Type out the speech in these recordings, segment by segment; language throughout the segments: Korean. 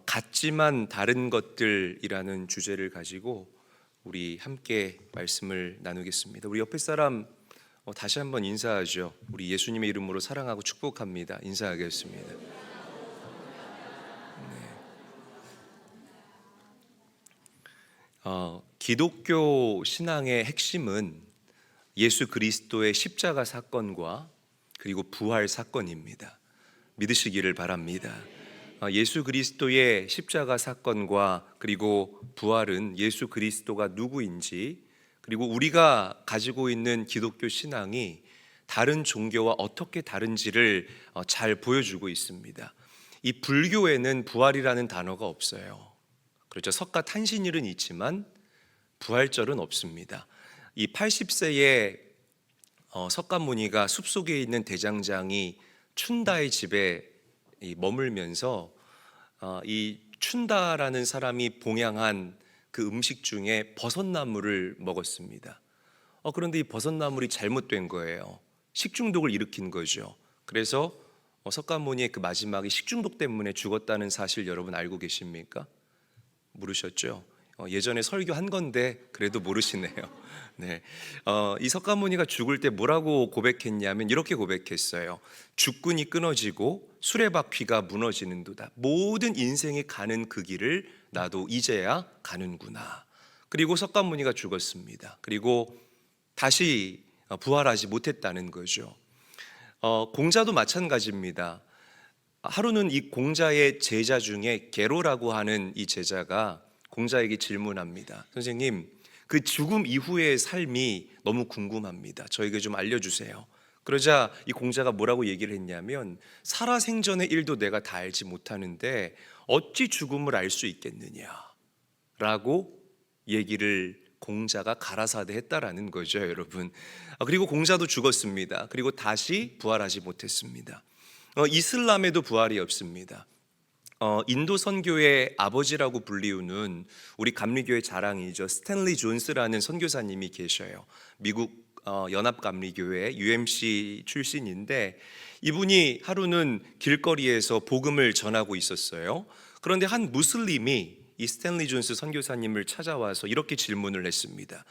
같지만 다른 것들이라는 주제를 가지고 우리 함께 말씀을 나누겠습니다. 우리 옆에 사람 다시 한번 인사하죠. 우리 예수님의 이름으로 사랑하고 축복합니다. 인사하겠습니다. 기독교 신앙의 핵심은 예수 그리스도의 십자가 사건과 그리고 부활 사건입니다. 믿으시기를 바랍니다. 예수 그리스도의 십자가 사건과 그리고 부활은 예수 그리스도가 누구인지, 그리고 우리가 가지고 있는 기독교 신앙이 다른 종교와 어떻게 다른지를 잘 보여주고 있습니다. 이 불교에는 부활이라는 단어가 없어요. 그렇죠. 석가탄신일은 있지만 부활절은 없습니다. 이 80세의 석가모니가 숲속에 있는 대장장이 춘다의 집에 머물면서 이 춘다라는 사람이 봉양한 그 음식 중에 버섯나물을 먹었습니다. 그런데 이 버섯나물이 잘못된 거예요. 식중독을 일으킨 거죠. 그래서 석가모니의 그 마지막에 식중독 때문에 죽었다는 사실 여러분 알고 계십니까? 모르셨죠? 예전에 설교한 건데 그래도 모르시네요. 네. 이 석가모니가 죽을 때 뭐라고 고백했냐면 이렇게 고백했어요. 죽군이 끊어지고 수레바퀴가 무너지는도다. 모든 인생이 가는 그 길을 나도 이제야 가는구나. 그리고 석가모니가 죽었습니다. 그리고 다시 부활하지 못했다는 거죠. 공자도 마찬가지입니다. 하루는 이 공자의 제자 중에 게로라고 하는 이 제자가 공자에게 질문합니다. 선생님, 그 죽음 이후의 삶이 너무 궁금합니다. 저에게 좀 알려주세요. 그러자 이 공자가 뭐라고 얘기를 했냐면, 살아생전의 일도 내가 다 알지 못하는데 어찌 죽음을 알 수 있겠느냐 라고 얘기를 공자가 가라사대 했다라는 거죠, 여러분. 그리고 공자도 죽었습니다. 그리고 다시 부활하지 못했습니다. 이슬람에도 부활이 없습니다. 인도 선교의 아버지라고 불리우는 우리 감리교의 자랑이죠. 스탠리 존스라는 선교사님이 계셔요. 미국 연합감리교회 UMC 출신인데, 이분이 하루는 길거리에서 복음을 전하고 있었어요. 그런데 한 무슬림이 이 스탠리 존스 선교사님을 찾아와서 이렇게 질문을 했습니다.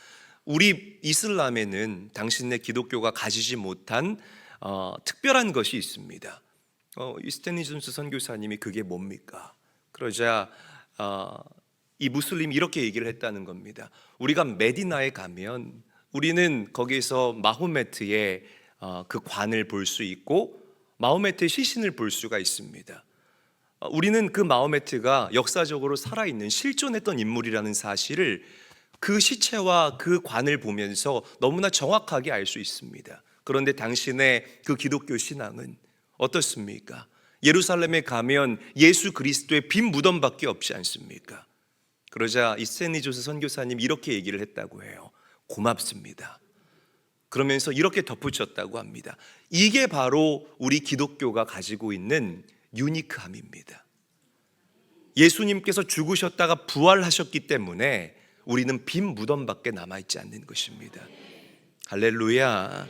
우리 이슬람에는 당신네 기독교가 가지지 못한 특별한 것이 있습니다. 이 스탠리 존스 선교사님이 그게 뭡니까? 그러자 이 무슬림이 이렇게 얘기를 했다는 겁니다. 우리가 메디나에 가면 우리는 거기서 마호메트의 그 관을 볼 수 있고 마호메트의 시신을 볼 수가 있습니다. 우리는 그 마호메트가 역사적으로 살아있는 실존했던 인물이라는 사실을 그 시체와 그 관을 보면서 너무나 정확하게 알 수 있습니다. 그런데 당신의 그 기독교 신앙은 어떻습니까? 예루살렘에 가면 예수 그리스도의 빈 무덤밖에 없지 않습니까? 그러자 이 스탠리 존스 선교사님 이렇게 얘기를 했다고 해요. 고맙습니다. 그러면서 이렇게 덧붙였다고 합니다. 이게 바로 우리 기독교가 가지고 있는 유니크함입니다. 예수님께서 죽으셨다가 부활하셨기 때문에 우리는 빈 무덤밖에 남아있지 않는 것입니다. 할렐루야.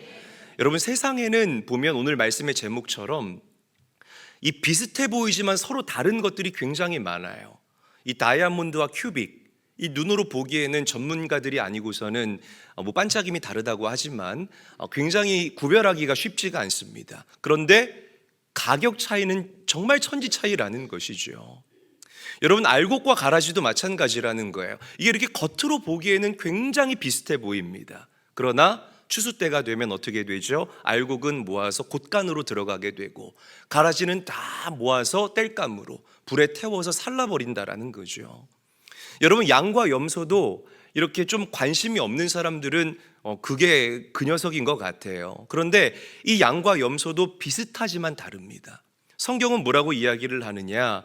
여러분, 세상에는 보면 오늘 말씀의 제목처럼 이 비슷해 보이지만 서로 다른 것들이 굉장히 많아요. 이 다이아몬드와 큐빅, 이 눈으로 보기에는 전문가들이 아니고서는 반짝임이 다르다고 하지만 굉장히 구별하기가 쉽지가 않습니다. 그런데 가격 차이는 정말 천지 차이라는 것이죠. 여러분, 알곡과 가라지도 마찬가지라는 거예요. 이게 이렇게 겉으로 보기에는 굉장히 비슷해 보입니다. 그러나 추수 때가 되면 어떻게 되죠? 알곡은 모아서 곶간으로 들어가게 되고 가라지는 다 모아서 땔감으로 불에 태워서 살라버린다라는 거죠. 여러분, 양과 염소도 이렇게 좀 관심이 없는 사람들은 그게 그 녀석인 것 같아요. 그런데 이 양과 염소도 비슷하지만 다릅니다. 성경은 뭐라고 이야기를 하느냐?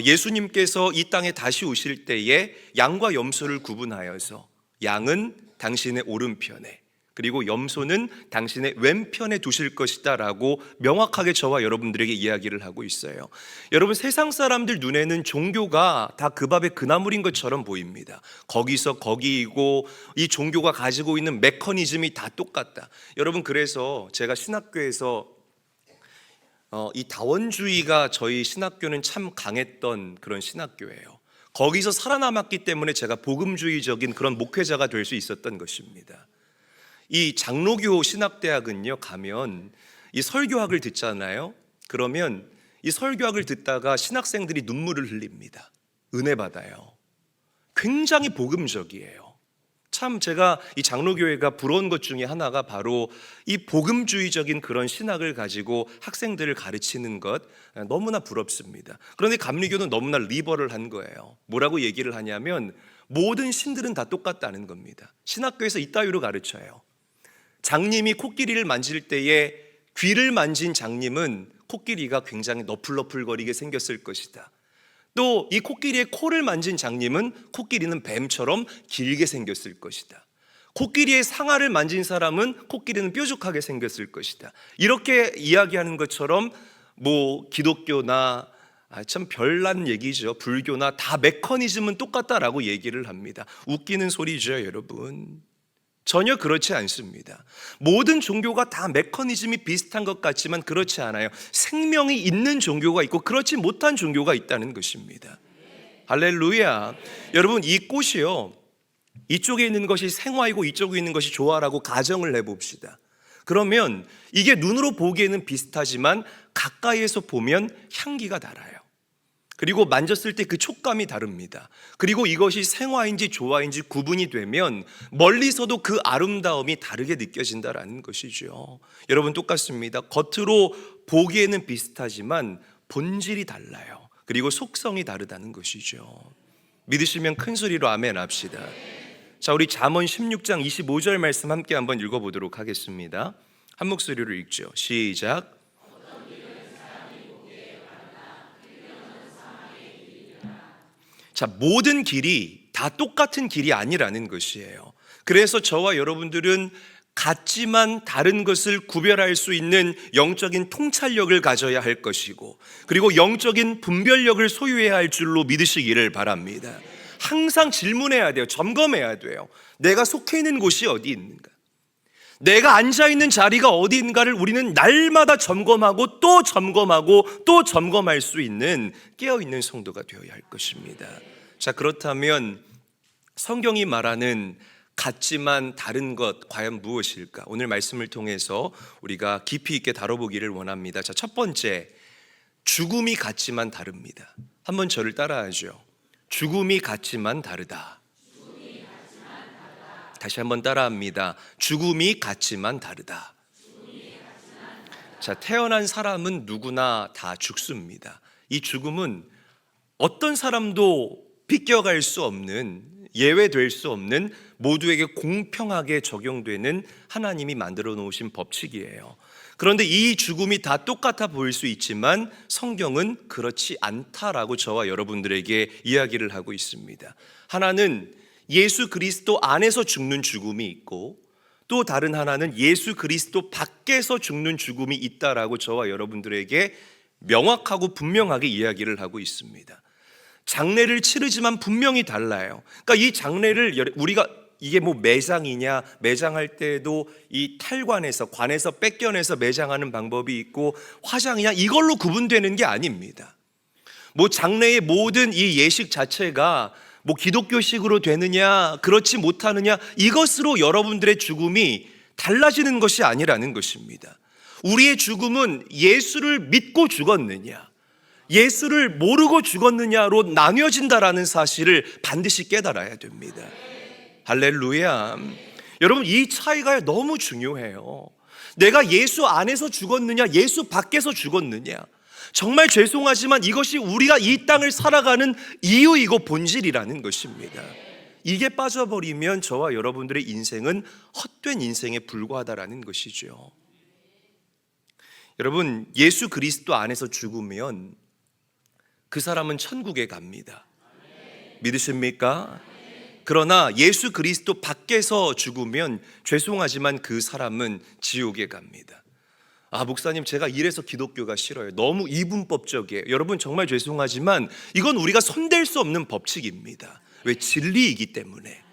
예수님께서 이 땅에 다시 오실 때에 양과 염소를 구분하여서 양은 당신의 오른편에 그리고 염소는 당신의 왼편에 두실 것이다 라고 명확하게 저와 여러분들에게 이야기를 하고 있어요. 여러분, 세상 사람들 눈에는 종교가 다 그 밥의 그 나물인 것처럼 보입니다. 거기서 거기이고 이 종교가 가지고 있는 메커니즘이 다 똑같다. 여러분, 그래서 제가 신학교에서 이 다원주의가 저희 신학교는 참 강했던 그런 신학교예요. 거기서 살아남았기 때문에 제가 복음주의적인 그런 목회자가 될 수 있었던 것입니다. 이 장로교 신학대학은요, 가면 이 설교학을 듣잖아요. 그러면 이 설교학을 듣다가 신학생들이 눈물을 흘립니다. 은혜 받아요. 굉장히 복음적이에요. 참 제가 이 장로교회가 부러운 것 중에 하나가 바로 이 복음주의적인 그런 신학을 가지고 학생들을 가르치는 것, 너무나 부럽습니다. 그런데 감리교는 너무나 리버럴한 거예요. 뭐라고 얘기를 하냐면 모든 신들은 다 똑같다는 겁니다. 신학교에서 이따위로 가르쳐요. 장님이 코끼리를 만질 때에 귀를 만진 장님은 코끼리가 굉장히 너풀너풀거리게 생겼을 것이다. 또 이 코끼리의 코를 만진 장님은 코끼리는 뱀처럼 길게 생겼을 것이다. 코끼리의 상아를 만진 사람은 코끼리는 뾰족하게 생겼을 것이다. 이렇게 이야기하는 것처럼 기독교나 참 별난 얘기죠. 불교나 다 메커니즘은 똑같다라고 얘기를 합니다. 웃기는 소리죠, 여러분. 전혀 그렇지 않습니다. 모든 종교가 다 메커니즘이 비슷한 것 같지만 그렇지 않아요. 생명이 있는 종교가 있고 그렇지 못한 종교가 있다는 것입니다. 할렐루야. 여러분, 이 꽃이요, 이쪽에 있는 것이 생화이고 이쪽에 있는 것이 조화라고 가정을 해봅시다. 그러면 이게 눈으로 보기에는 비슷하지만 가까이에서 보면 향기가 달라요. 그리고 만졌을 때 그 촉감이 다릅니다. 그리고 이것이 생화인지 조화인지 구분이 되면 멀리서도 그 아름다움이 다르게 느껴진다라는 것이죠. 여러분, 똑같습니다. 겉으로 보기에는 비슷하지만 본질이 달라요. 그리고 속성이 다르다는 것이죠. 믿으시면 큰 소리로 아멘 합시다. 자, 우리 잠언 16장 25절 말씀 함께 한번 읽어보도록 하겠습니다. 한 목소리로 읽죠. 시작. 자, 모든 길이 다 똑같은 길이 아니라는 것이에요. 그래서 저와 여러분들은 같지만 다른 것을 구별할 수 있는 영적인 통찰력을 가져야 할 것이고, 그리고 영적인 분별력을 소유해야 할 줄로 믿으시기를 바랍니다. 항상 질문해야 돼요. 점검해야 돼요. 내가 속해 있는 곳이 어디 있는가? 내가 앉아있는 자리가 어디인가를 우리는 날마다 점검하고 또 점검하고 또 점검할 수 있는 깨어있는 성도가 되어야 할 것입니다. 자, 그렇다면 성경이 말하는 같지만 다른 것 과연 무엇일까? 오늘 말씀을 통해서 우리가 깊이 있게 다뤄보기를 원합니다. 자, 첫 번째, 죽음이 같지만 다릅니다. 한번 저를 따라하죠. 죽음이 같지만 다르다. 다시 한번 따라합니다. 죽음이 같지만 다르다. 자, 태어난 사람은 누구나 다 죽습니다. 이 죽음은 어떤 사람도 비껴갈 수 없는, 예외될 수 없는, 모두에게 공평하게 적용되는 하나님이 만들어 놓으신 법칙이에요. 그런데 이 죽음이 다 똑같아 보일 수 있지만 성경은 그렇지 않다라고 저와 여러분들에게 이야기를 하고 있습니다. 하나는 예수 그리스도 안에서 죽는 죽음이 있고, 또 다른 하나는 예수 그리스도 밖에서 죽는 죽음이 있다라고 저와 여러분들에게 명확하고 분명하게 이야기를 하고 있습니다. 장례를 치르지만 분명히 달라요. 그러니까 이 장례를 우리가 이게 매장이냐, 매장할 때도 이 탈관에서, 관에서 뺏겨내서 매장하는 방법이 있고, 화장이냐, 이걸로 구분되는 게 아닙니다. 장례의 모든 이 예식 자체가 기독교식으로 되느냐, 그렇지 못하느냐, 이것으로 여러분들의 죽음이 달라지는 것이 아니라는 것입니다. 우리의 죽음은 예수를 믿고 죽었느냐, 예수를 모르고 죽었느냐로 나뉘어진다라는 사실을 반드시 깨달아야 됩니다. 할렐루야. 여러분, 이 차이가 너무 중요해요. 내가 예수 안에서 죽었느냐, 예수 밖에서 죽었느냐, 정말 죄송하지만 이것이 우리가 이 땅을 살아가는 이유이고 본질이라는 것입니다. 이게 빠져버리면 저와 여러분들의 인생은 헛된 인생에 불과하다라는 것이죠. 여러분, 예수 그리스도 안에서 죽으면 그 사람은 천국에 갑니다. 믿으십니까? 그러나 예수 그리스도 밖에서 죽으면 죄송하지만 그 사람은 지옥에 갑니다. 목사님, 제가 이래서 기독교가 싫어요. 너무 이분법적이에요. 여러분, 정말 죄송하지만 이건 우리가 손댈 수 없는 법칙입니다. 왜? 진리이기 때문에.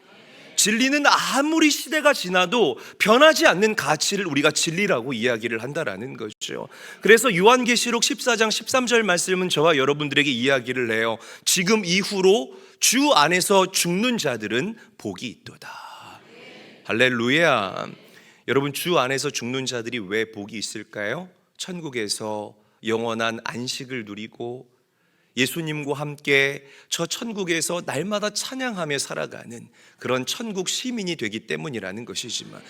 진리는 아무리 시대가 지나도 변하지 않는 가치를 우리가 진리라고 이야기를 한다라는 거죠. 그래서 요한계시록 14장 13절 말씀은 저와 여러분들에게 이야기를 해요. 지금 이후로 주 안에서 죽는 자들은 복이 있도다. 할렐루야. 여러분, 주 안에서 죽는 자들이 왜 복이 있을까요? 천국에서 영원한 안식을 누리고 예수님과 함께 저 천국에서 날마다 찬양하며 살아가는 그런 천국 시민이 되기 때문이라는 것이지만,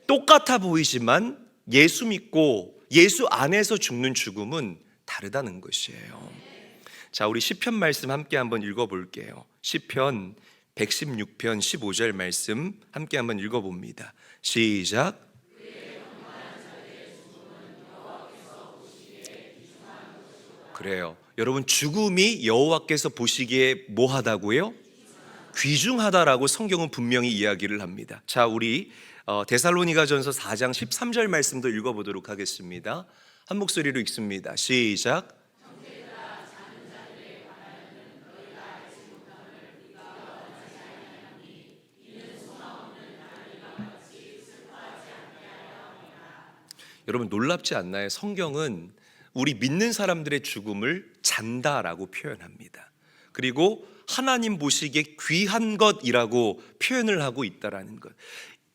똑같아 보이지만 예수 믿고 예수 안에서 죽는 죽음은 다르다는 것이에요. 자, 우리 시편 말씀 함께 한번 읽어볼게요. 시편 116편 15절 말씀 함께 한번 읽어봅니다. 시작. 그래요. 여러분, 죽음이 여호와께서 보시기에 뭐하다고요? 귀중하다라고 성경은 분명히 이야기를 합니다. 자, 우리 데살로니가전서 4장 13절 말씀도 읽어보도록 하겠습니다. 한 목소리로 읽습니다. 시작. 여러분, 놀랍지 않나요? 성경은 우리 믿는 사람들의 죽음을 잔다라고 표현합니다. 그리고 하나님 보시기에 귀한 것이라고 표현을 하고 있다라는 것.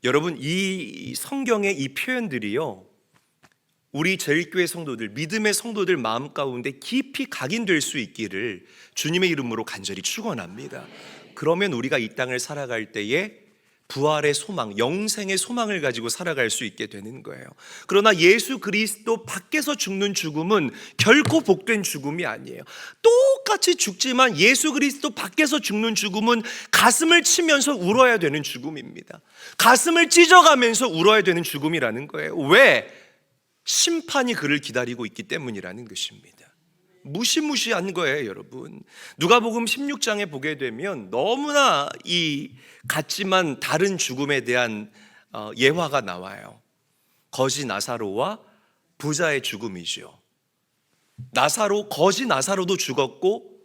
여러분, 이 성경의 이 표현들이요, 우리 제일교회 성도들, 믿음의 성도들 마음 가운데 깊이 각인될 수 있기를 주님의 이름으로 간절히 축원합니다. 그러면 우리가 이 땅을 살아갈 때에 부활의 소망, 영생의 소망을 가지고 살아갈 수 있게 되는 거예요. 그러나 예수 그리스도 밖에서 죽는 죽음은 결코 복된 죽음이 아니에요. 똑같이 죽지만 예수 그리스도 밖에서 죽는 죽음은 가슴을 치면서 울어야 되는 죽음입니다. 가슴을 찢어가면서 울어야 되는 죽음이라는 거예요. 왜? 심판이 그를 기다리고 있기 때문이라는 것입니다. 무시무시한 거예요, 여러분. 누가복음 16장에 보게 되면 너무나 이 같지만 다른 죽음에 대한 예화가 나와요. 거지 나사로와 부자의 죽음이죠. 거지 나사로도 죽었고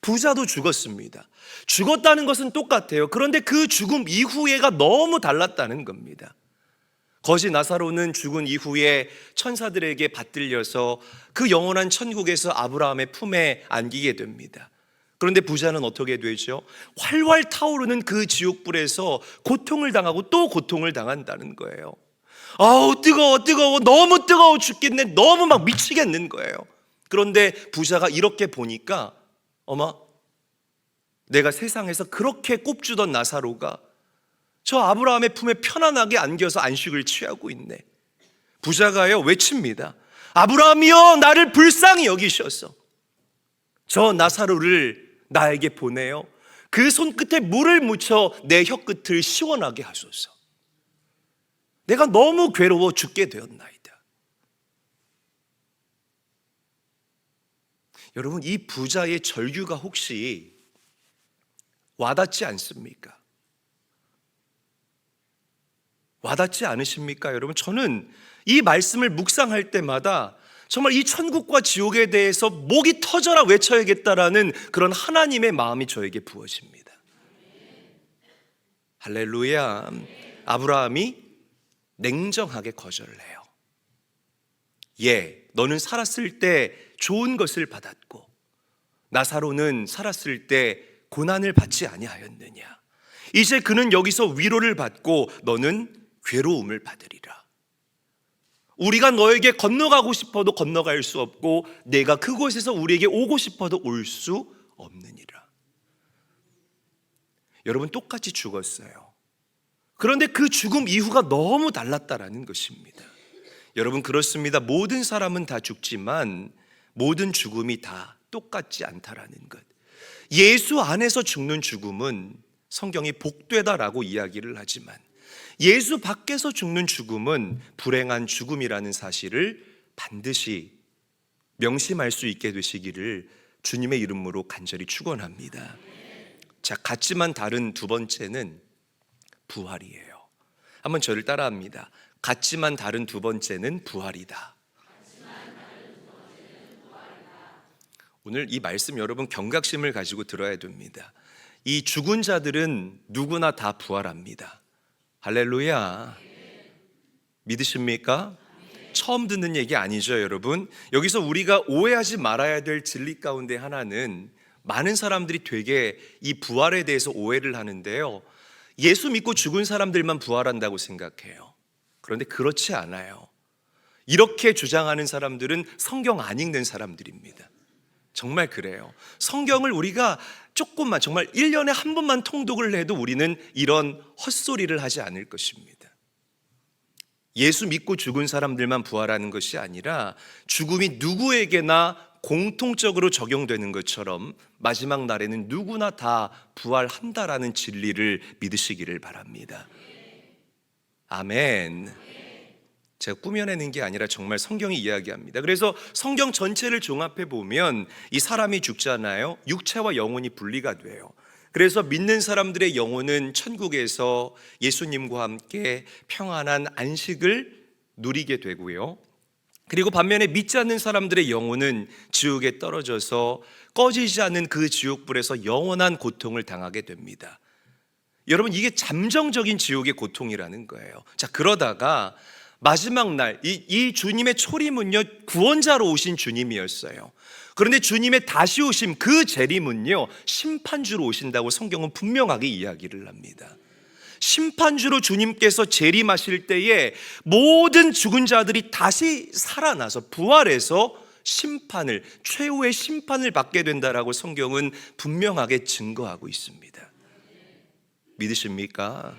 부자도 죽었습니다. 죽었다는 것은 똑같아요. 그런데 그 죽음 이후에가 너무 달랐다는 겁니다. 거지 나사로는 죽은 이후에 천사들에게 받들려서 그 영원한 천국에서 아브라함의 품에 안기게 됩니다. 그런데 부자는 어떻게 되죠? 활활 타오르는 그 지옥불에서 고통을 당하고 또 고통을 당한다는 거예요. 아우, 뜨거워, 너무 뜨거워 죽겠네, 너무 막 미치겠는 거예요. 그런데 부자가 이렇게 보니까, 어머, 내가 세상에서 그렇게 꼽주던 나사로가 저 아브라함의 품에 편안하게 안겨서 안식을 취하고 있네. 부자가요 외칩니다. 아브라함이여, 나를 불쌍히 여기셔서 저 나사로를 나에게 보내요. 그 손끝에 물을 묻혀 내 혀끝을 시원하게 하소서. 내가 너무 괴로워 죽게 되었나이다. 여러분, 이 부자의 절규가 혹시 와닿지 않습니까? 와닿지 않으십니까, 여러분? 저는 이 말씀을 묵상할 때마다 정말 이 천국과 지옥에 대해서 목이 터져라 외쳐야겠다라는 그런 하나님의 마음이 저에게 부어집니다. 할렐루야. 아브라함이 냉정하게 거절을 해요. 예, 너는 살았을 때 좋은 것을 받았고 나사로는 살았을 때 고난을 받지 아니하였느냐. 이제 그는 여기서 위로를 받고 너는 괴로움을 받으리라. 우리가 너에게 건너가고 싶어도 건너갈 수 없고 내가 그곳에서 우리에게 오고 싶어도 올 수 없느니라. 여러분, 똑같이 죽었어요. 그런데 그 죽음 이후가 너무 달랐다라는 것입니다. 여러분, 그렇습니다. 모든 사람은 다 죽지만 모든 죽음이 다 똑같지 않다라는 것. 예수 안에서 죽는 죽음은 성경이 복되다라고 이야기를 하지만 예수 밖에서 죽는 죽음은 불행한 죽음이라는 사실을 반드시 명심할 수 있게 되시기를 주님의 이름으로 간절히 축원합니다. 자, 같지만 다른 두 번째는 부활이에요. 한번 저를 따라합니다. 같지만 다른 두 번째는 부활이다. 오늘 이 말씀 여러분 경각심을 가지고 들어야 됩니다. 이 죽은 자들은 누구나 다 부활합니다. 할렐루야. 믿으십니까? 처음 듣는 얘기 아니죠, 여러분? 여기서 우리가 오해하지 말아야 될 진리 가운데 하나는 많은 사람들이 되게 이 부활에 대해서 오해를 하는데요. 예수 믿고 죽은 사람들만 부활한다고 생각해요. 그런데 그렇지 않아요. 이렇게 주장하는 사람들은 성경 안 읽는 사람들입니다. 정말 그래요. 성경을 우리가 조금만, 정말 1년에 한 번만 통독을 해도 우리는 이런 헛소리를 하지 않을 것입니다. 예수 믿고 죽은 사람들만 부활하는 것이 아니라 죽음이 누구에게나 공통적으로 적용되는 것처럼 마지막 날에는 누구나 다 부활한다라는 진리를 믿으시기를 바랍니다. 아멘. 제가 꾸며내는 게 아니라 정말 성경이 이야기합니다. 그래서 성경 전체를 종합해 보면 이 사람이 죽잖아요. 육체와 영혼이 분리가 돼요. 그래서 믿는 사람들의 영혼은 천국에서 예수님과 함께 평안한 안식을 누리게 되고요. 그리고 반면에 믿지 않는 사람들의 영혼은 지옥에 떨어져서 꺼지지 않는 그 지옥불에서 영원한 고통을 당하게 됩니다. 여러분, 이게 잠정적인 지옥의 고통이라는 거예요. 자, 그러다가 마지막 날 이 주님의 초림은요, 구원자로 오신 주님이었어요. 그런데 주님의 다시 오심, 그 재림은요, 심판주로 오신다고 성경은 분명하게 이야기를 합니다. 심판주로 주님께서 재림하실 때에 모든 죽은 자들이 다시 살아나서 부활해서 심판을, 최후의 심판을 받게 된다라고 성경은 분명하게 증거하고 있습니다. 믿으십니까?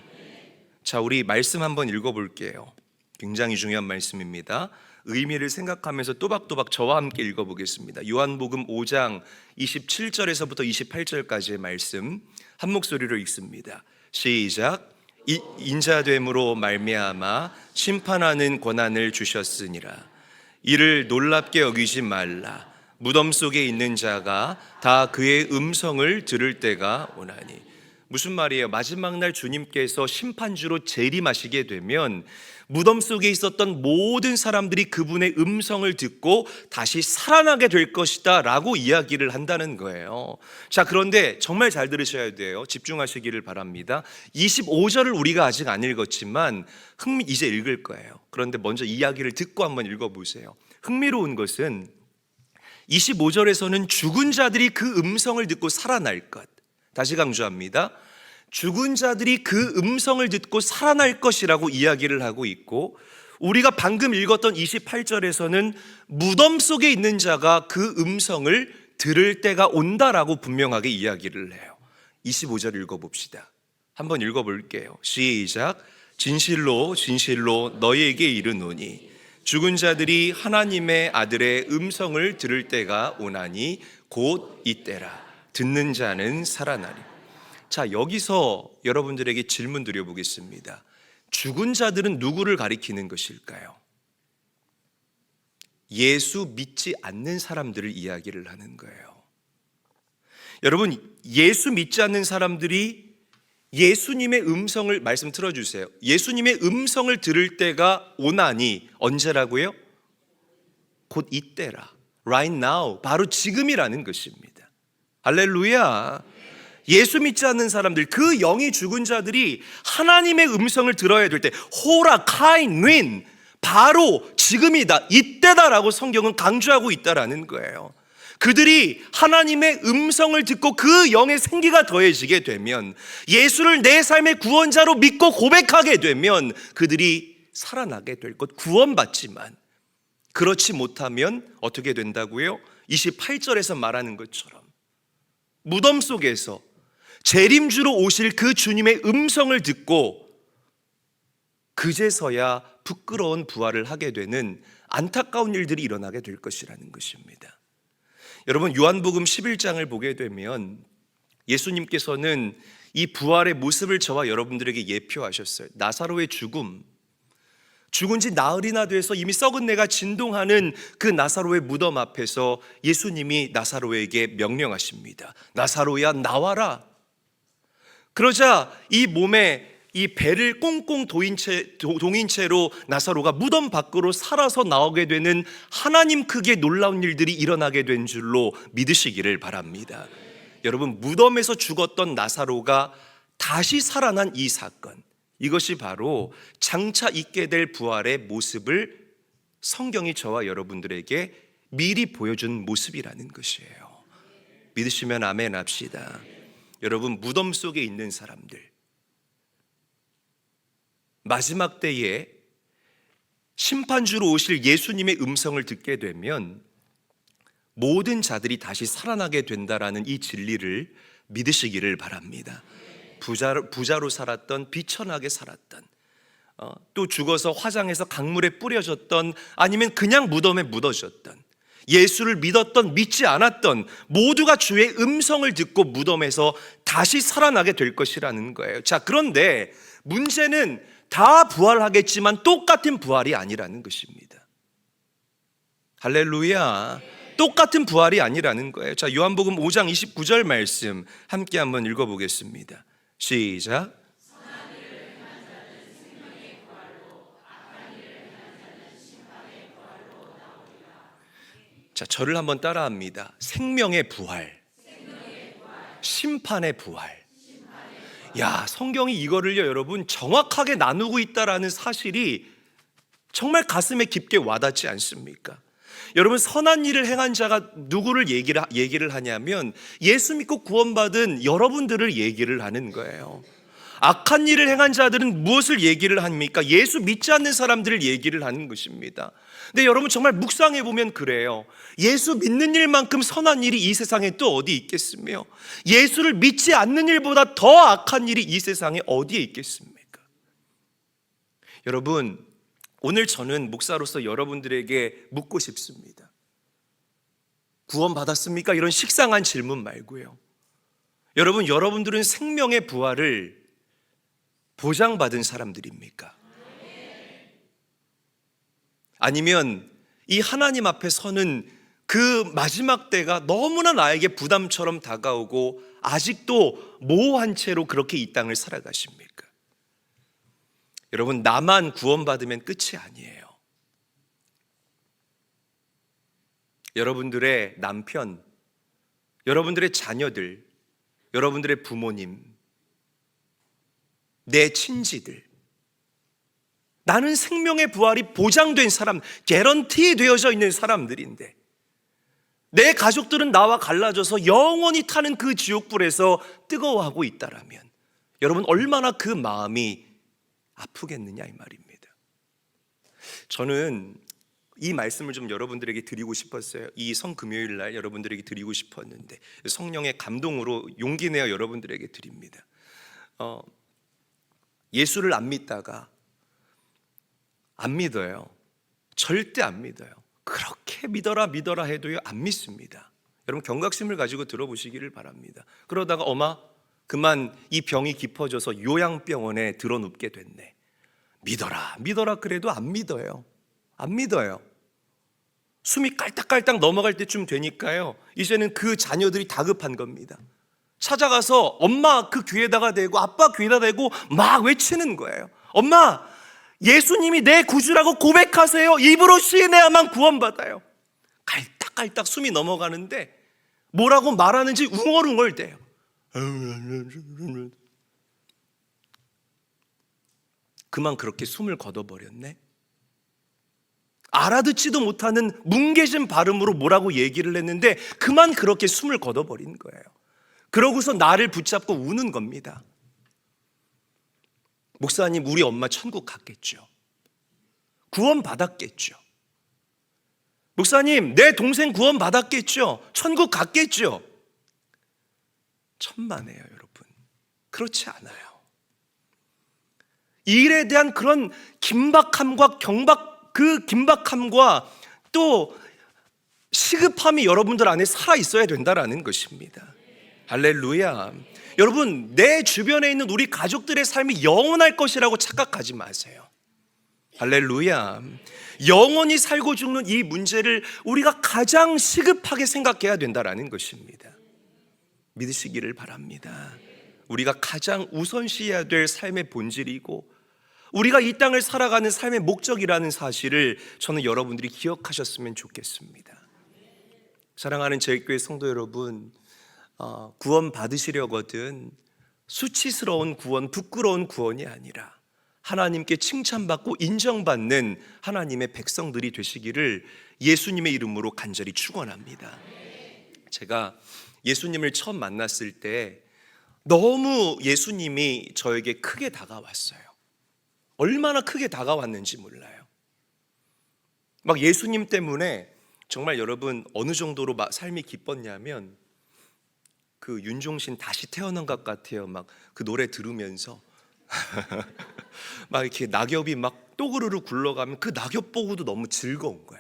자, 우리 말씀 한번 읽어볼게요. 굉장히 중요한 말씀입니다. 의미를 생각하면서 또박또박 저와 함께 읽어보겠습니다. 요한복음 5장 27절에서부터 28절까지의 말씀 한 목소리로 읽습니다. 시작. 인자됨으로 말미암아 심판하는 권한을 주셨으니라. 이를 놀랍게 여기지 말라. 무덤 속에 있는 자가 다 그의 음성을 들을 때가 오나니. 무슨 말이에요? 마지막 날 주님께서 심판주로 재림하시게 되면 무덤 속에 있었던 모든 사람들이 그분의 음성을 듣고 다시 살아나게 될 것이다 라고 이야기를 한다는 거예요. 자, 그런데 정말 잘 들으셔야 돼요. 집중하시기를 바랍니다. 25절을 우리가 아직 안 읽었지만 이제 읽을 거예요. 그런데 먼저 이야기를 듣고 한번 읽어보세요. 흥미로운 것은 25절에서는 죽은 자들이 그 음성을 듣고 살아날 것, 다시 강조합니다. 죽은 자들이 그 음성을 듣고 살아날 것이라고 이야기를 하고 있고, 우리가 방금 읽었던 28절에서는 무덤 속에 있는 자가 그 음성을 들을 때가 온다라고 분명하게 이야기를 해요. 25절 읽어봅시다. 한번 읽어볼게요. 시작. 진실로 진실로 너희에게 이르노니 죽은 자들이 하나님의 아들의 음성을 들을 때가 오나니 곧 이때라. 듣는 자는 살아나리. 자, 여기서 여러분들에게 질문 드려보겠습니다. 죽은 자들은 누구를 가리키는 것일까요? 예수 믿지 않는 사람들을 이야기를 하는 거예요. 여러분, 예수 믿지 않는 사람들이 예수님의 음성을, 말씀 틀어주세요. 예수님의 음성을 들을 때가 오나니, 언제라고요? 곧 이때라. Right now, 바로 지금이라는 것입니다. 할렐루야. 예수 믿지 않는 사람들, 그 영이 죽은 자들이 하나님의 음성을 들어야 될 때, 호라 카인 윈, 바로 지금이다, 이때다라고 성경은 강조하고 있다라는 거예요. 그들이 하나님의 음성을 듣고 그 영의 생기가 더해지게 되면, 예수를 내 삶의 구원자로 믿고 고백하게 되면 그들이 살아나게 될 것, 구원받지만 그렇지 못하면 어떻게 된다고요? 28절에서 말하는 것처럼 무덤 속에서 재림주로 오실 그 주님의 음성을 듣고 그제서야 부끄러운 부활을 하게 되는 안타까운 일들이 일어나게 될 것이라는 것입니다. 여러분, 요한복음 11장을 보게 되면 예수님께서는 이 부활의 모습을 저와 여러분들에게 예표하셨어요. 나사로의 죽음, 죽은 지 나흘이나 돼서 이미 썩은 내가 진동하는 그 나사로의 무덤 앞에서 예수님이 나사로에게 명령하십니다. 나사로야, 나와라. 그러자 이 몸에 이 배를 꽁꽁 동인 채로 나사로가 무덤 밖으로 살아서 나오게 되는 하나님 크기의 놀라운 일들이 일어나게 된 줄로 믿으시기를 바랍니다. 여러분, 무덤에서 죽었던 나사로가 다시 살아난 이 사건, 이것이 바로 장차 있게 될 부활의 모습을 성경이 저와 여러분들에게 미리 보여준 모습이라는 것이에요. 믿으시면 아멘 합시다. 여러분, 무덤 속에 있는 사람들, 마지막 때에 심판주로 오실 예수님의 음성을 듣게 되면 모든 자들이 다시 살아나게 된다라는 이 진리를 믿으시기를 바랍니다. 부자로 살았던, 비천하게 살았던, 또 죽어서 화장해서 강물에 뿌려졌던, 아니면 그냥 무덤에 묻어졌던, 예수를 믿었던, 믿지 않았던 모두가 주의 음성을 듣고 무덤에서 다시 살아나게 될 것이라는 거예요. 자, 그런데 문제는 다 부활하겠지만 똑같은 부활이 아니라는 것입니다. 할렐루야. 똑같은 부활이 아니라는 거예요. 자, 요한복음 5장 29절 말씀 함께 한번 읽어보겠습니다. 시작. 자, 저를 한번 따라합니다. 생명의 부활, 심판의 부활. 야, 성경이 이거를요, 여러분, 정확하게 나누고 있다라는 사실이 정말 가슴에 깊게 와닿지 않습니까? 여러분, 선한 일을 행한 자가 누구를 얘기를 하냐면 예수 믿고 구원받은 여러분들을 얘기를 하는 거예요. 악한 일을 행한 자들은 무엇을 얘기를 합니까? 예수 믿지 않는 사람들을 얘기를 하는 것입니다. 근데 여러분, 정말 묵상해 보면 그래요. 예수 믿는 일만큼 선한 일이 이 세상에 또 어디 있겠으며, 예수를 믿지 않는 일보다 더 악한 일이 이 세상에 어디에 있겠습니까? 여러분, 오늘 저는 목사로서 여러분들에게 묻고 싶습니다. 구원 받았습니까? 이런 식상한 질문 말고요. 여러분, 여러분들은 생명의 부활을 보장받은 사람들입니까? 아니면 이 하나님 앞에 서는 그 마지막 때가 너무나 나에게 부담처럼 다가오고 아직도 모호한 채로 그렇게 이 땅을 살아가십니까? 여러분, 나만 구원받으면 끝이 아니에요. 여러분들의 남편, 여러분들의 자녀들, 여러분들의 부모님, 내 친지들, 나는 생명의 부활이 보장된 사람, 개런티 되어져 있는 사람들인데 내 가족들은 나와 갈라져서 영원히 타는 그 지옥불에서 뜨거워하고 있다라면 여러분, 얼마나 그 마음이 아프겠느냐 이 말입니다. 저는 이 말씀을 좀 여러분들에게 드리고 싶었어요. 이 성금요일 날 여러분들에게 드리고 싶었는데 성령의 감동으로 용기 내어 여러분들에게 드립니다. 예수를 안 믿다가 안 믿어요. 절대 안 믿어요. 그렇게 믿어라 해도요, 안 믿습니다. 여러분, 경각심을 가지고 들어보시기를 바랍니다. 그러다가 그만 이 병이 깊어져서 요양병원에 들어눕게 됐네. 믿어라 그래도 안 믿어요. 안 믿어요. 숨이 깔딱깔딱 넘어갈 때쯤 되니까요, 이제는 그 자녀들이 다급한 겁니다. 찾아가서 엄마 그 귀에다가 대고 아빠 귀에다 대고 막 외치는 거예요. 엄마, 예수님이 내 구주라고 고백하세요. 입으로 시인해야만 구원받아요. 깔딱깔딱 숨이 넘어가는데 뭐라고 말하는지 웅얼웅얼대요. 그만 그렇게 숨을 거둬버렸네. 알아듣지도 못하는 뭉개진 발음으로 뭐라고 얘기를 했는데 그만 그렇게 숨을 거둬버린 거예요. 그러고서 나를 붙잡고 우는 겁니다. 목사님, 우리 엄마 천국 갔겠죠. 구원 받았겠죠. 목사님, 내 동생 구원 받았겠죠. 천국 갔겠죠. 천만에요, 여러분. 그렇지 않아요. 이 일에 대한 그런 긴박함과 그 긴박함과 또 시급함이 여러분들 안에 살아 있어야 된다라는 것입니다. 할렐루야. 여러분, 내 주변에 있는 우리 가족들의 삶이 영원할 것이라고 착각하지 마세요. 할렐루야. 영원히 살고 죽는 이 문제를 우리가 가장 시급하게 생각해야 된다라는 것입니다. 믿으시기를 바랍니다. 우리가 가장 우선시해야 될 삶의 본질이고 우리가 이 땅을 살아가는 삶의 목적이라는 사실을 저는 여러분들이 기억하셨으면 좋겠습니다. 사랑하는 제일교회 성도 여러분, 구원 받으시려거든 수치스러운 구원, 부끄러운 구원이 아니라 하나님께 칭찬받고 인정받는 하나님의 백성들이 되시기를 예수님의 이름으로 간절히 축원합니다. 제가 예수님을 처음 만났을 때 너무 예수님이 저에게 크게 다가왔어요. 얼마나 크게 다가왔는지 몰라요. 막 예수님 때문에 정말 여러분 어느 정도로 삶이 기뻤냐면 그 윤종신 다시 태어난 것 같아요. 막 그 노래 들으면서 막 이렇게 낙엽이 막 또그르르 굴러가면 그 낙엽 보고도 너무 즐거운 거야.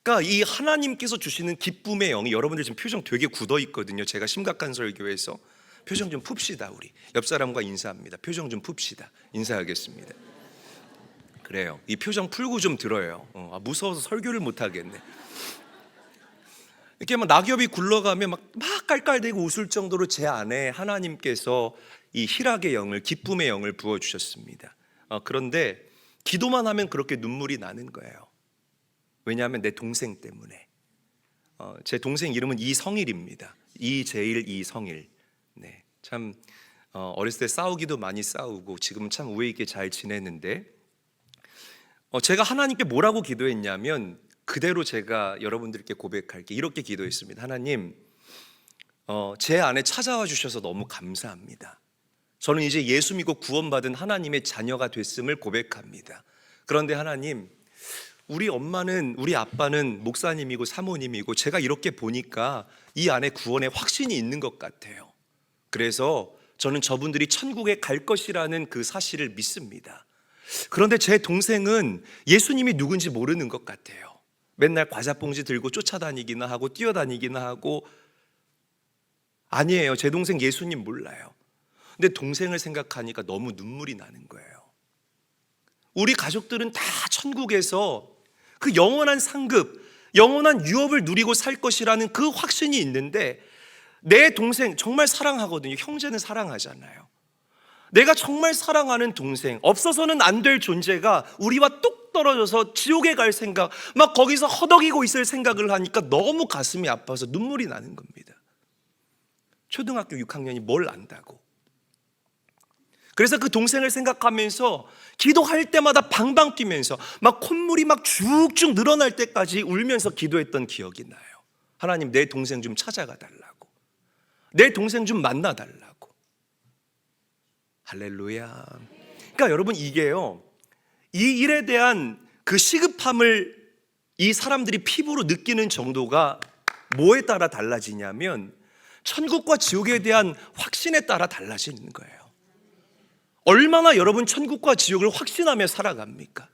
그러니까 이 하나님께서 주시는 기쁨의 영이, 여러분들 지금 표정 되게 굳어 있거든요. 제가 심각한 설교에서 표정 좀 풉시다. 우리 옆 사람과 인사합니다. 표정 좀 풉시다. 인사하겠습니다. 그래요. 이 표정 풀고 좀 들어요. 무서워서 설교를 못 하겠네. 이렇게 막 낙엽이 굴러가면 막 깔깔대고 웃을 정도로 제 안에 하나님께서 이 희락의 영을, 기쁨의 영을 부어주셨습니다. 그런데 기도만 하면 그렇게 눈물이 나는 거예요. 왜냐하면 내 동생 때문에. 제 동생 이름은 이성일입니다. 이재일, 이성일. 네, 참 어렸을 때 싸우기도 많이 싸우고 지금은 참 우애 있게 잘 지내는데, 제가 하나님께 뭐라고 기도했냐면 그대로 제가 여러분들께 고백할게. 이렇게 기도했습니다. 하나님, 제 안에 찾아와 주셔서 너무 감사합니다. 저는 이제 예수 믿고 구원받은 하나님의 자녀가 됐음을 고백합니다. 그런데 하나님, 우리 엄마는, 우리 아빠는 목사님이고 사모님이고 제가 이렇게 보니까 이 안에 구원의 확신이 있는 것 같아요. 그래서 저는 저분들이 천국에 갈 것이라는 그 사실을 믿습니다. 그런데 제 동생은 예수님이 누군지 모르는 것 같아요. 맨날 과자 봉지 들고 쫓아다니기나 하고 뛰어다니기나 하고. 아니에요, 제 동생 예수님 몰라요. 근데 동생을 생각하니까 너무 눈물이 나는 거예요. 우리 가족들은 다 천국에서 그 영원한 상급, 영원한 유업을 누리고 살 것이라는 그 확신이 있는데, 내 동생 정말 사랑하거든요. 형제는 사랑하잖아요. 내가 정말 사랑하는 동생, 없어서는 안 될 존재가 우리와 뚝 떨어져서 지옥에 갈 생각, 막 거기서 허덕이고 있을 생각을 하니까 너무 가슴이 아파서 눈물이 나는 겁니다. 초등학교 6학년이 뭘 안다고. 그래서 그 동생을 생각하면서 기도할 때마다 방방 뛰면서 막 콧물이 막 쭉쭉 늘어날 때까지 울면서 기도했던 기억이 나요. 하나님, 내 동생 좀 찾아가 달라고, 내 동생 좀 만나 달라고. 할렐루야. 그러니까 여러분, 이게요, 이 일에 대한 그 시급함을 이 사람들이 피부로 느끼는 정도가 뭐에 따라 달라지냐면 천국과 지옥에 대한 확신에 따라 달라지는 거예요. 얼마나 여러분 천국과 지옥을 확신하며 살아갑니까?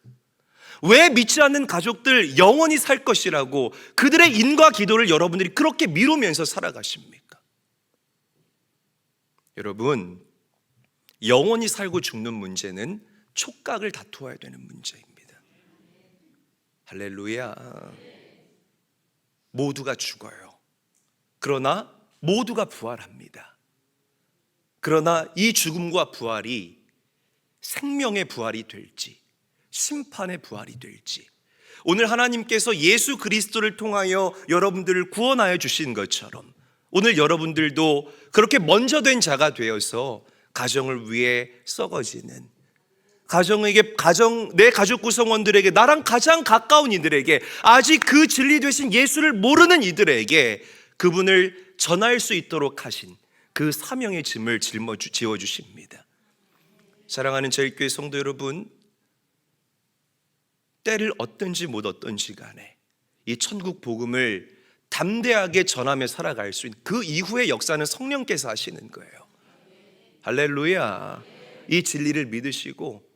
왜 믿지 않는 가족들 영원히 살 것이라고 그들의 인과 기도를 여러분들이 그렇게 미루면서 살아가십니까? 여러분, 영원히 살고 죽는 문제는 촉각을 다투어야 되는 문제입니다. 할렐루야. 모두가 죽어요. 그러나 모두가 부활합니다. 그러나 이 죽음과 부활이 생명의 부활이 될지 심판의 부활이 될지, 오늘 하나님께서 예수 그리스도를 통하여 여러분들을 구원하여 주신 것처럼 오늘 여러분들도 그렇게 먼저 된 자가 되어서 가정을 위해 썩어지는, 내 가족 구성원들에게, 나랑 가장 가까운 이들에게, 아직 그 진리 되신 예수를 모르는 이들에게 그분을 전할 수 있도록 하신 그 사명의 짐을 지워주십니다. 사랑하는 저희교회 성도 여러분, 때를 얻든지 못 얻든지 간에 이 천국 복음을 담대하게 전하며 살아갈 수 있는 그 이후의 역사는 성령께서 하시는 거예요. 할렐루야. 이 진리를 믿으시고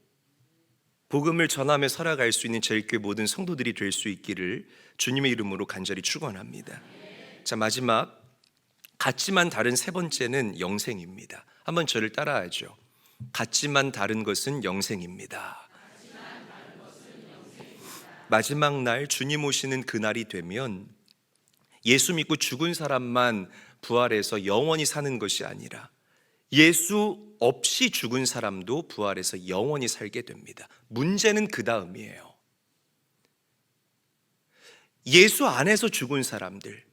복음을 전하며 살아갈 수 있는 저희교회 모든 성도들이 될 수 있기를 주님의 이름으로 간절히 축원합니다. 자, 마지막 같지만 다른 세 번째는 영생입니다. 한번 저를 따라하죠. 같지만 다른 것은 영생입니다. 마지막 날 주님 오시는 그날이 되면 예수 믿고 죽은 사람만 부활해서 영원히 사는 것이 아니라 예수 없이 죽은 사람도 부활해서 영원히 살게 됩니다. 문제는 그 다음이에요. 예수 안에서 죽은 사람들,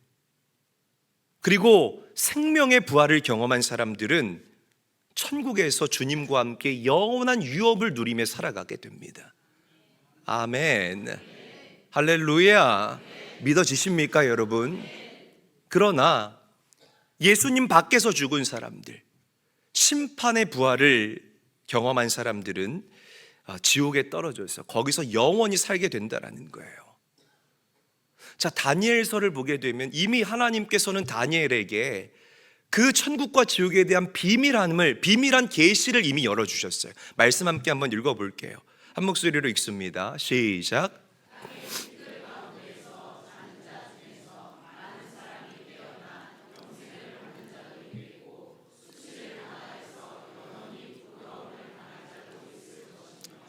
그리고 생명의 부활을 경험한 사람들은 천국에서 주님과 함께 영원한 유업을 누리며 살아가게 됩니다. 아멘. 할렐루야. 믿어지십니까, 여러분? 그러나 예수님 밖에서 죽은 사람들, 심판의 부활을 경험한 사람들은 지옥에 떨어져서 거기서 영원히 살게 된다는 거예요. 자, 다니엘서를 보게 되면 이미 하나님께서는 다니엘에게 그 천국과 지옥에 대한 비밀한 계시를 이미 열어주셨어요. 말씀 함께 한번 읽어볼게요. 한 목소리로 읽습니다. 시작.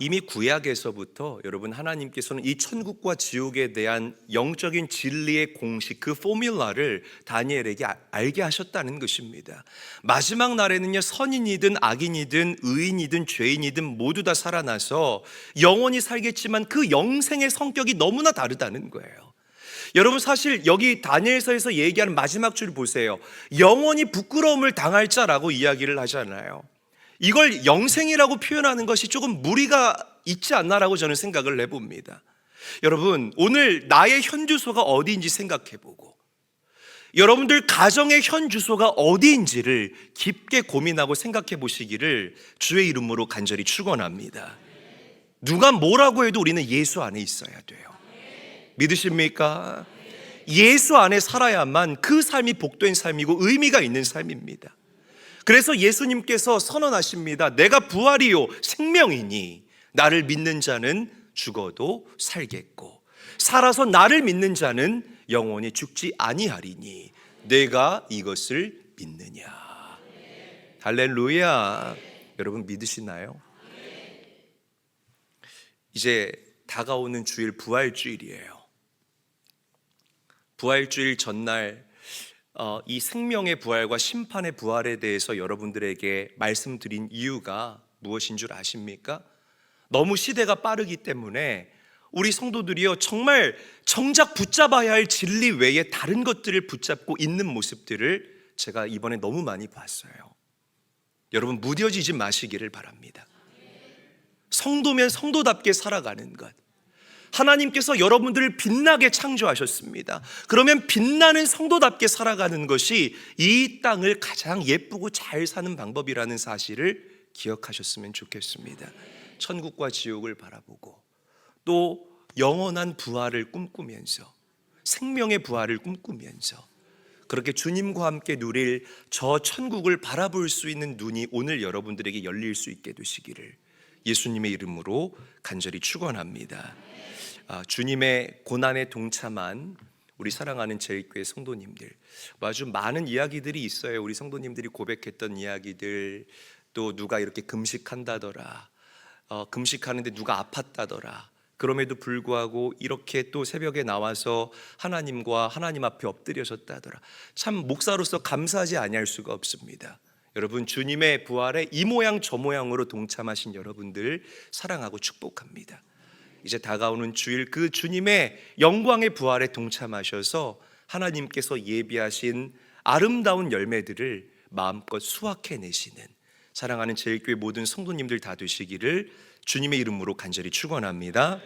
이미 구약에서부터 여러분 하나님께서는 이 천국과 지옥에 대한 영적인 진리의 공식, 그 포뮬라를 다니엘에게 알게 하셨다는 것입니다. 마지막 날에는요, 선인이든 악인이든 의인이든 죄인이든 모두 다 살아나서 영원히 살겠지만 그 영생의 성격이 너무나 다르다는 거예요. 여러분, 사실 여기 다니엘서에서 얘기하는 마지막 줄 보세요. 영원히 부끄러움을 당할 자라고 이야기를 하잖아요. 이걸 영생이라고 표현하는 것이 조금 무리가 있지 않나라고 저는 생각을 해봅니다. 여러분, 오늘 나의 현 주소가 어디인지 생각해보고 여러분들 가정의 현 주소가 어디인지를 깊게 고민하고 생각해 보시기를 주의 이름으로 간절히 축원합니다. 누가 뭐라고 해도 우리는 예수 안에 있어야 돼요. 믿으십니까? 예수 안에 살아야만 그 삶이 복된 삶이고 의미가 있는 삶입니다. 그래서 예수님께서 선언하십니다. 내가 부활이요 생명이니 나를 믿는 자는 죽어도 살겠고 살아서 나를 믿는 자는 영원히 죽지 아니하리니 내가 이것을 믿느냐. 할렐루야. 여러분 믿으시나요? 이제 다가오는 주일 부활주일이에요. 부활주일 전날 이 생명의 부활과 심판의 부활에 대해서 여러분들에게 말씀드린 이유가 무엇인 줄 아십니까? 너무 시대가 빠르기 때문에 우리 성도들이요 정말 정작 붙잡아야 할 진리 외에 다른 것들을 붙잡고 있는 모습들을 제가 이번에 너무 많이 봤어요. 여러분 무뎌지지 마시기를 바랍니다. 성도면 성도답게 살아가는 것, 하나님께서 여러분들을 빛나게 창조하셨습니다. 그러면 빛나는 성도답게 살아가는 것이 이 땅을 가장 예쁘고 잘 사는 방법이라는 사실을 기억하셨으면 좋겠습니다. 천국과 지옥을 바라보고 또 영원한 부활을 꿈꾸면서 생명의 부활을 꿈꾸면서 그렇게 주님과 함께 누릴 저 천국을 바라볼 수 있는 눈이 오늘 여러분들에게 열릴 수 있게 되시기를 예수님의 이름으로 간절히 축원합니다. 주님의 고난에 동참한 우리 사랑하는 제일교회 성도님들, 아주 많은 이야기들이 있어요. 우리 성도님들이 고백했던 이야기들, 또 누가 이렇게 금식한다더라, 금식하는데 누가 아팠다더라, 그럼에도 불구하고 이렇게 또 새벽에 나와서 하나님과 하나님 앞에 엎드려졌다더라. 참 목사로서 감사하지 아니할 수가 없습니다. 여러분 주님의 부활에 이 모양 저 모양으로 동참하신 여러분들 사랑하고 축복합니다. 이제 다가오는 주일 그 주님의 영광의 부활에 동참하셔서 하나님께서 예비하신 아름다운 열매들을 마음껏 수확해내시는 사랑하는 제일교회 모든 성도님들 다 되시기를 주님의 이름으로 간절히 축원합니다.